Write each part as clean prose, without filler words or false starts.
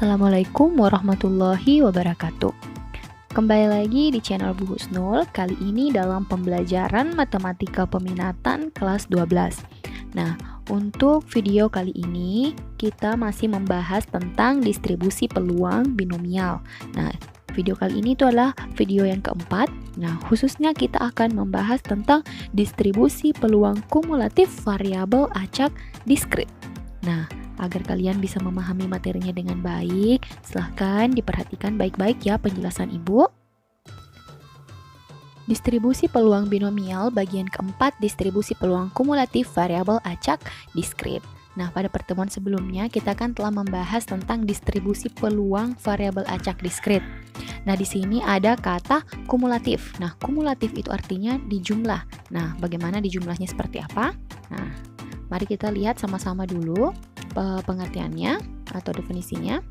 Assalamualaikum warahmatullahi wabarakatuh. Kembali lagi di channel Bu Husnul, kali ini dalam pembelajaran matematika peminatan kelas 12. Nah, untuk video kali ini kita masih membahas tentang distribusi peluang binomial. Nah, video kali ini itu adalah video yang keempat. Nah, khususnya kita akan membahas tentang distribusi peluang kumulatif variabel acak diskrit. Nah, agar kalian bisa memahami materinya dengan baik, silahkan diperhatikan baik-baik ya penjelasan Ibu. Distribusi peluang binomial bagian keempat, distribusi peluang kumulatif variabel acak diskrit. Nah, pada pertemuan sebelumnya kita kan telah membahas tentang distribusi peluang variabel acak diskrit. Nah, di sini ada kata kumulatif. Nah, kumulatif itu artinya dijumlah. Nah, bagaimana dijumlahnya seperti apa? Nah, mari kita lihat sama-sama dulu pengertiannya atau definisinya.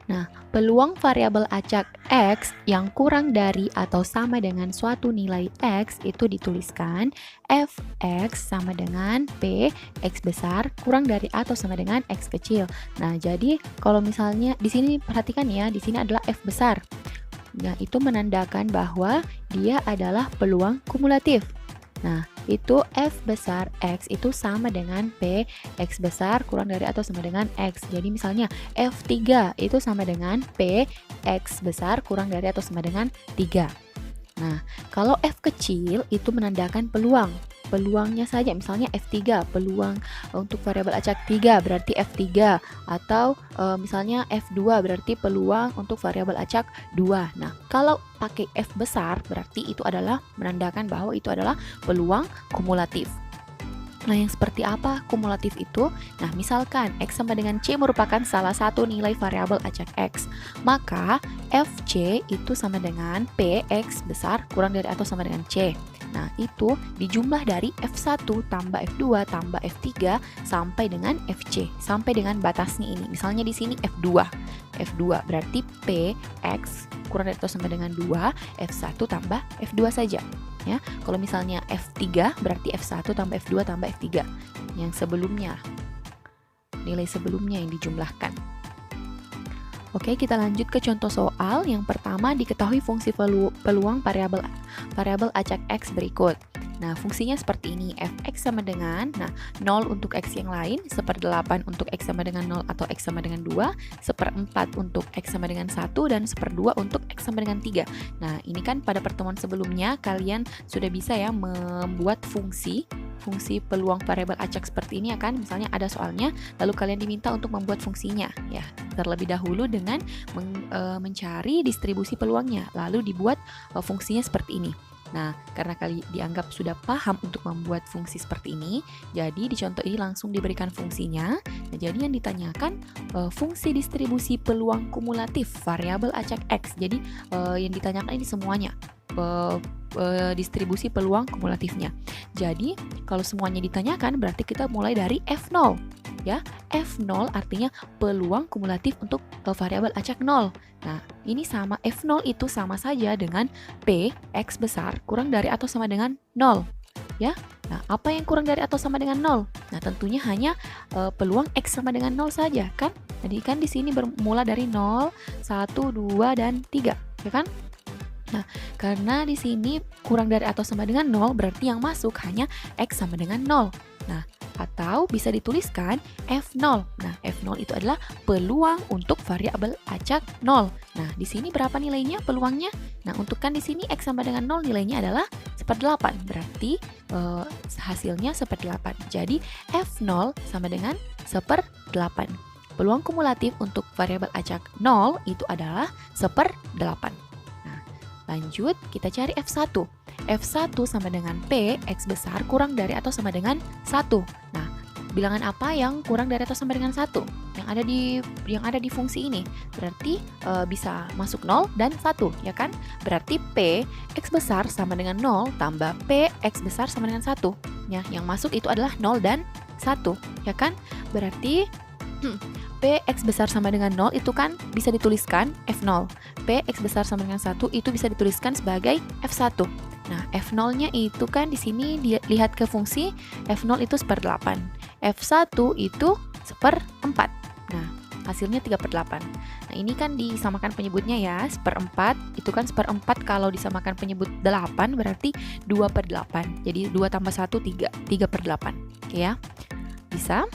Nah, peluang variabel acak X yang kurang dari atau sama dengan suatu nilai X itu dituliskan Fx sama dengan P X besar kurang dari atau sama dengan X kecil. Nah, jadi kalau misalnya di sini perhatikan ya, di sini adalah F besar. Nah, itu menandakan bahwa dia adalah peluang kumulatif. Nah, itu F besar X itu sama dengan P X besar kurang dari atau sama dengan X. Jadi misalnya F3 itu sama dengan P X besar kurang dari atau sama dengan 3. Nah, kalau F kecil itu menandakan peluang. Peluangnya saja, misalnya F3, peluang untuk variabel acak 3 berarti F3, atau misalnya F2 berarti peluang untuk variabel acak 2. Nah, kalau pakai F besar berarti itu adalah menandakan bahwa itu adalah peluang kumulatif. Nah, yang seperti apa kumulatif itu? Nah, misalkan X sama dengan C merupakan salah satu nilai variabel acak X, maka Fc itu sama dengan P X besar kurang dari atau sama dengan C. Nah, itu dijumlah dari F1 tambah F2 tambah F3 sampai dengan Fc, sampai dengan batasnya ini. Misalnya di sini F2. F2 berarti P X kurang dari atau sama dengan 2, F1 tambah F2 saja. Ya, kalau misalnya F3 berarti F1 tambah F2 tambah F3 yang sebelumnya, nilai sebelumnya yang dijumlahkan. Oke, kita lanjut ke contoh soal. Yang pertama, diketahui fungsi peluang variabel acak X berikut. Nah, fungsinya seperti ini. Fx sama dengan, 0 untuk X yang lain, 1/8 untuk X sama dengan 0 atau X sama dengan 2, 1/4 untuk X sama dengan 1, dan 1/2 untuk X sama dengan 3. Nah, ini kan pada pertemuan sebelumnya kalian sudah bisa ya membuat fungsi peluang variabel acak seperti ini ya kan. Misalnya ada soalnya, lalu kalian diminta untuk membuat fungsinya ya. Terlebih dahulu dengan mencari distribusi peluangnya, lalu dibuat fungsinya seperti ini. Nah, karena kalian dianggap sudah paham untuk membuat fungsi seperti ini, jadi di contoh ini langsung diberikan fungsinya. Nah, jadi yang ditanyakan fungsi distribusi peluang kumulatif variabel acak X. Jadi yang ditanyakan ini semuanya distribusi peluang kumulatifnya. Jadi kalau semuanya ditanyakan berarti kita mulai dari F0 ya. F0 artinya peluang kumulatif untuk variabel acak 0. Nah, ini sama F0 itu sama saja dengan P X besar kurang dari atau sama dengan 0 ya. Nah, apa yang kurang dari atau sama dengan 0? Nah, tentunya hanya peluang X sama dengan 0 saja kan. Jadi kan di sini bermula dari 0, 1, 2 dan 3 ya kan? Nah, karena di sini kurang dari atau sama dengan 0, berarti yang masuk hanya X sama dengan 0. Nah, atau bisa dituliskan F0. Nah, F0 itu adalah peluang untuk variabel acak 0. Nah, di sini berapa nilainya peluangnya? Nah, untuk kan di sini X sama dengan 0 nilainya adalah 1/8. Berarti hasilnya 1/8. Jadi, F0 sama dengan 1/8. Peluang kumulatif untuk variabel acak 0 itu adalah 1/8. Lanjut, kita cari F1. F1 sama dengan P X besar kurang dari atau sama dengan 1. Nah, bilangan apa yang kurang dari atau sama dengan 1? Yang ada di fungsi ini. Berarti bisa masuk 0 dan 1, ya kan? Berarti P X besar sama dengan 0 tambah P X besar sama dengan 1. Ya, yang masuk itu adalah 0 dan 1, ya kan? Berarti P X besar sama dengan 0 itu kan bisa dituliskan F0. P X besar sama dengan 1 itu bisa dituliskan sebagai F1. Nah, F0-nya itu kan di sini lihat ke fungsi F0 itu 1/8. F1 itu 1/4. Nah, hasilnya 3/8. Nah, ini kan disamakan penyebutnya ya, seperempat, itu kan seperempat kalau disamakan penyebut 8 berarti 2/8. Jadi 2 tambah 1, 3, 3/8. Oke ya, bisa.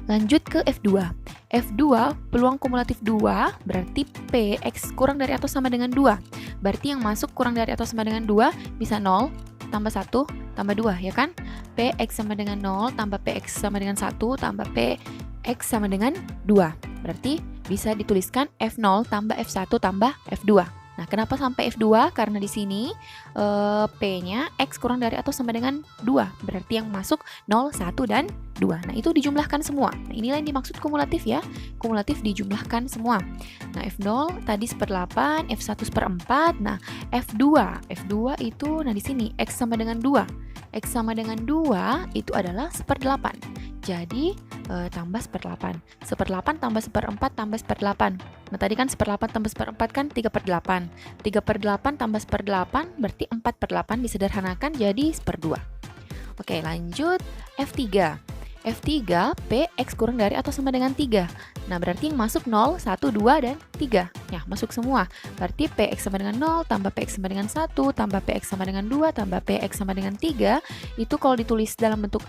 Lanjut ke F2. F2, peluang kumulatif 2, berarti PX kurang dari atau sama dengan 2. Berarti yang masuk kurang dari atau sama dengan 2 bisa 0, tambah 1, tambah 2, ya kan? PX sama dengan 0, tambah PX sama dengan 1, tambah PX sama dengan 2. Berarti bisa dituliskan F0 tambah F1 tambah F2. Nah, kenapa sampai F2? Karena di sini P-nya X kurang dari atau sama dengan 2. Berarti yang masuk 0, 1, dan 2. Nah, itu dijumlahkan semua. Nah, inilah yang dimaksud kumulatif ya. Kumulatif dijumlahkan semua. Nah, F0 tadi 1/8, F1 1/4. Nah, F2. F2 itu, nah di sini X sama dengan 2. X sama dengan 2 itu adalah 1/8. Jadi, tambah 1/8. 1/8 tambah 1/4 tambah 1/8. Nah, tadi kan 1/8 tambah 1/4 kan 3/8. 3/8 tambah 1/8 berarti 4/8, disederhanakan jadi 1/2. Oke, lanjut F3. F3, PX kurang dari atau sama dengan 3. Nah, berarti yang masuk 0, 1, 2, dan 3. Ya, masuk semua. Berarti PX sama dengan 0, tambah PX sama dengan 1, tambah PX sama dengan 2, tambah PX sama dengan 3. Itu kalau ditulis dalam bentuk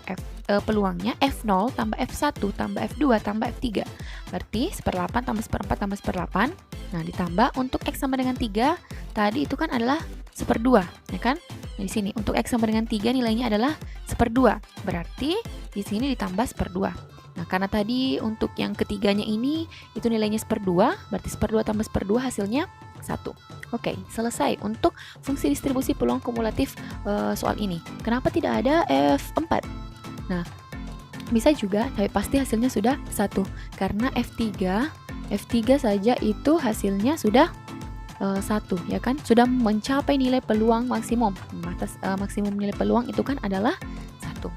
peluangnya F0 tambah F1 tambah F2 tambah F3. Berarti 1/8 tambah 1/4 tambah 1/8. Nah, ditambah untuk X sama dengan 3. Tadi itu kan adalah 1/2, ya kan? Nah, di sini untuk X sama dengan 3 nilainya adalah 1/2. Berarti di sini ditambah 1/2. Nah, karena tadi untuk yang ketiganya ini itu nilainya 1/2, berarti 1/2 tambah 1/2 hasilnya 1. Oke, selesai untuk fungsi distribusi peluang kumulatif soal ini. Kenapa tidak ada F4? Nah, bisa juga, tapi pasti hasilnya sudah 1. Karena F3 saja itu hasilnya sudah 1, ya kan? Sudah mencapai nilai peluang maksimum. Batas maksimum nilai peluang itu kan adalah 1.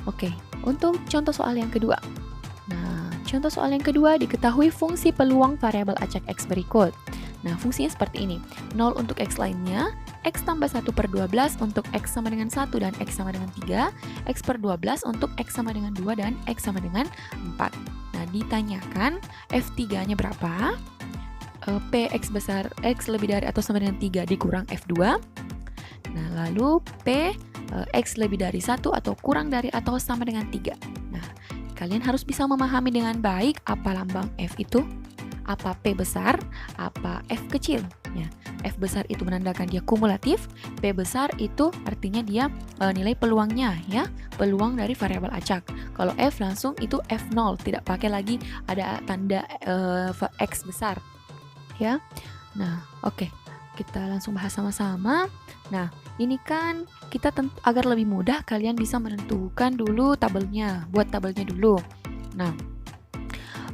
Oke, untuk contoh soal yang kedua. Nah, contoh soal yang kedua, diketahui fungsi peluang variabel acak X berikut. Nah, fungsinya seperti ini. 0 untuk X lainnya, X tambah 1/12 untuk X sama dengan 1 dan X sama dengan 3, X/12 untuk X sama dengan 2 dan X sama dengan 4. Nah, ditanyakan F3-nya berapa? PX besar X lebih dari atau sama dengan 3 dikurang F2. Nah, lalu P X lebih dari 1 atau kurang dari atau sama dengan 3. Nah, kalian harus bisa memahami dengan baik apa lambang F itu, apa P besar, apa F kecil. Ya, F besar itu menandakan dia kumulatif, P besar itu artinya dia nilai peluangnya, ya, peluang dari variabel acak. Kalau F langsung itu F0, tidak pakai lagi ada tanda X besar. Ya, nah oke, kita langsung bahas sama-sama. Nah, ini kan kita agar lebih mudah kalian bisa menentukan dulu tabelnya. Buat tabelnya dulu. Nah,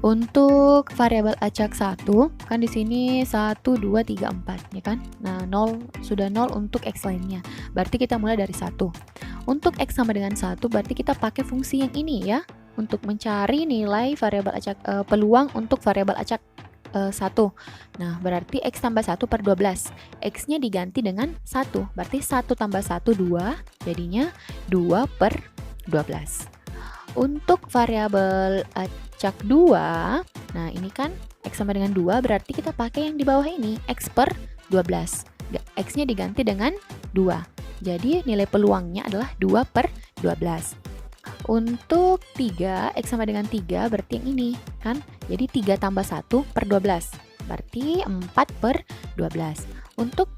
untuk variabel acak 1 kan di sini 1 2 3 4, ya kan? Nah, 0 sudah 0 untuk X lainnya. Berarti kita mulai dari 1. Untuk X sama dengan 1 berarti kita pakai fungsi yang ini ya untuk mencari nilai variabel acak peluang untuk variabel acak 1. Nah, berarti X tambah 1/12. X-nya diganti dengan 1. Berarti 1 tambah 1, 2. Jadinya 2/12. Untuk variabel acak 2, nah ini kan X sama dengan 2, berarti kita pakai yang di bawah ini, X/12. X-nya diganti dengan 2. Jadi nilai peluangnya adalah 2/12. Untuk 3, X sama dengan 3 berarti yang ini kan. Jadi 3 tambah 1/12 berarti 4/12. Untuk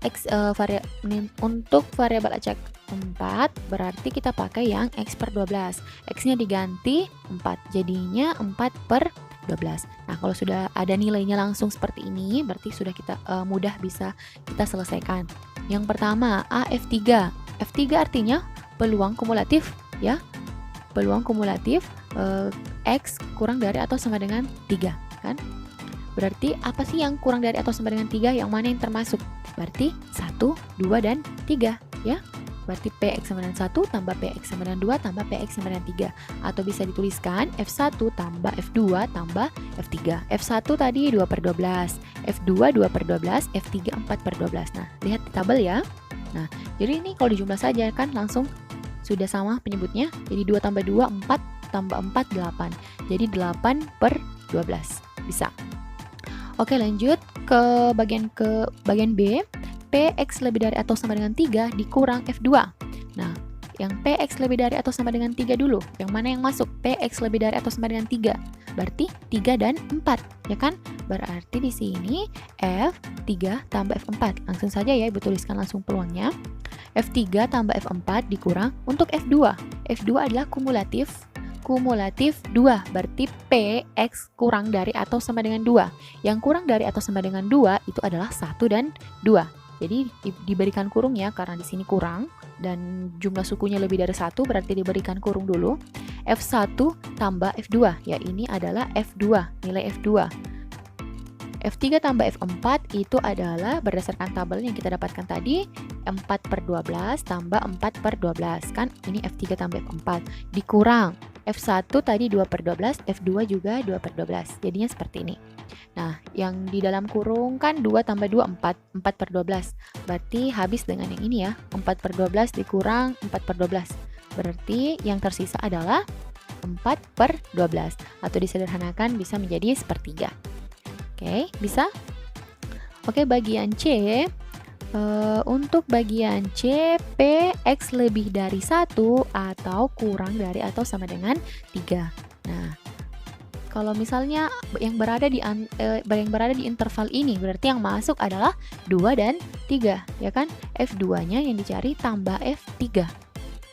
untuk variabel acak 4 berarti kita pakai yang X/12. X-nya diganti 4, jadinya 4/12. Nah, kalau sudah ada nilainya langsung seperti ini berarti sudah kita mudah bisa kita selesaikan. Yang pertama, F3. F3 artinya peluang kumulatif ya. Peluang kumulatif X kurang dari atau sama dengan 3 kan? Berarti apa sih yang kurang dari atau sama dengan 3? Yang mana yang termasuk? Berarti 1, 2, dan 3 ya. Berarti PX sama dengan 1 tambah PX sama dengan 2 tambah PX sama dengan 3. Atau bisa dituliskan F1 tambah F2 tambah F3. F1 tadi 2/12, F2 2/12, F3 4/12. Nah, lihat di tabel ya. Nah, jadi ini kalau dijumlah saja kan langsung sudah sama penyebutnya. Jadi 2 tambah 2, 4 tambah 4, 8. Jadi 8/12. 12. Bisa. Oke, lanjut ke bagian B. Px lebih dari atau sama dengan 3 dikurang F2. Nah, yang Px lebih dari atau sama dengan 3 dulu. Yang mana yang masuk? Px lebih dari atau sama dengan 3. Berarti 3 dan 4, ya kan? Berarti di sini F3 tambah F4. Langsung saja ya, Ibu tuliskan langsung peluangnya. F3 tambah F4 dikurang untuk F2. F2 adalah kumulatif 2, berarti Px kurang dari atau sama dengan 2. Yang kurang dari atau sama dengan 2 itu adalah 1 dan 2. Jadi diberikan kurung ya, karena di sini kurang dan jumlah sukunya lebih dari 1, berarti diberikan kurung dulu. F1 tambah F2, ya ini adalah F2, nilai F2. F3 tambah F4 itu adalah berdasarkan tabel yang kita dapatkan tadi, 4/12 tambah 4/12, kan ini F3 tambah F4, dikurang F1 tadi 2/12, F2 juga 2/12, jadinya seperti ini. Nah, yang di dalam kurung kan 2 tambah 2, 4/12, berarti habis dengan yang ini ya, 4/12 dikurang 4/12, berarti yang tersisa adalah 4/12, atau disederhanakan bisa menjadi sepertiga. Oke, bisa? Oke, bagian C. Untuk bagian C, Px lebih dari 1 atau kurang dari atau sama dengan 3. Nah, kalau misalnya yang berada di interval ini, berarti yang masuk adalah 2 dan 3, ya kan? F2-nya yang dicari tambah F3.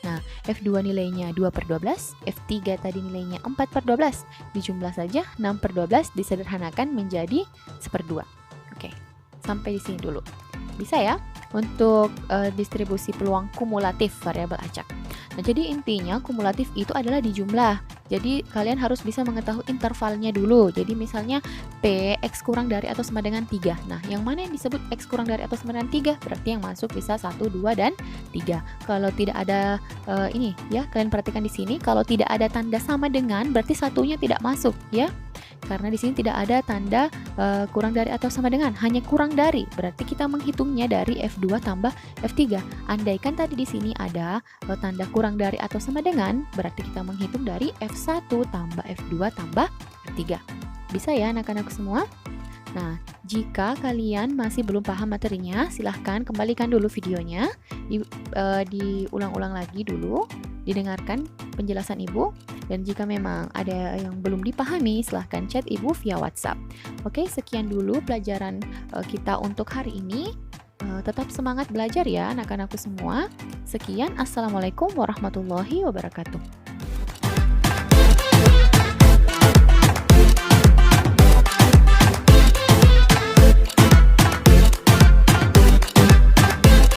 Nah, F2 nilainya 2/12, F3 tadi nilainya 4/12. Dijumlah saja 6/12 disederhanakan menjadi 1/2. Oke, sampai di sini dulu. Bisa ya untuk distribusi peluang kumulatif variabel acak. Nah, jadi intinya kumulatif itu adalah di jumlah. Jadi kalian harus bisa mengetahui intervalnya dulu. Jadi misalnya Px kurang dari atau sama dengan 3. Nah, yang mana yang disebut X kurang dari atau sama dengan 3? Berarti yang masuk bisa 1, 2, dan 3. Kalau tidak ada ini ya, kalian perhatikan di sini, kalau tidak ada tanda sama dengan, berarti satunya tidak masuk ya. Karena di sini tidak ada tanda kurang dari atau sama dengan, hanya kurang dari. Berarti kita menghitungnya dari F2 tambah F3. Andaikan tadi di sini ada tanda kurang dari atau sama dengan, berarti kita menghitung dari F1 tambah F2 tambah F3. Bisa ya anak-anak semua? Nah, jika kalian masih belum paham materinya, silahkan kembalikan dulu videonya, diulang-ulang lagi dulu, didengarkan penjelasan Ibu, dan jika memang ada yang belum dipahami, silahkan chat Ibu via WhatsApp. Oke, sekian dulu pelajaran kita untuk hari ini. Tetap semangat belajar ya anak-anakku semua. Sekian, Assalamualaikum warahmatullahi wabarakatuh.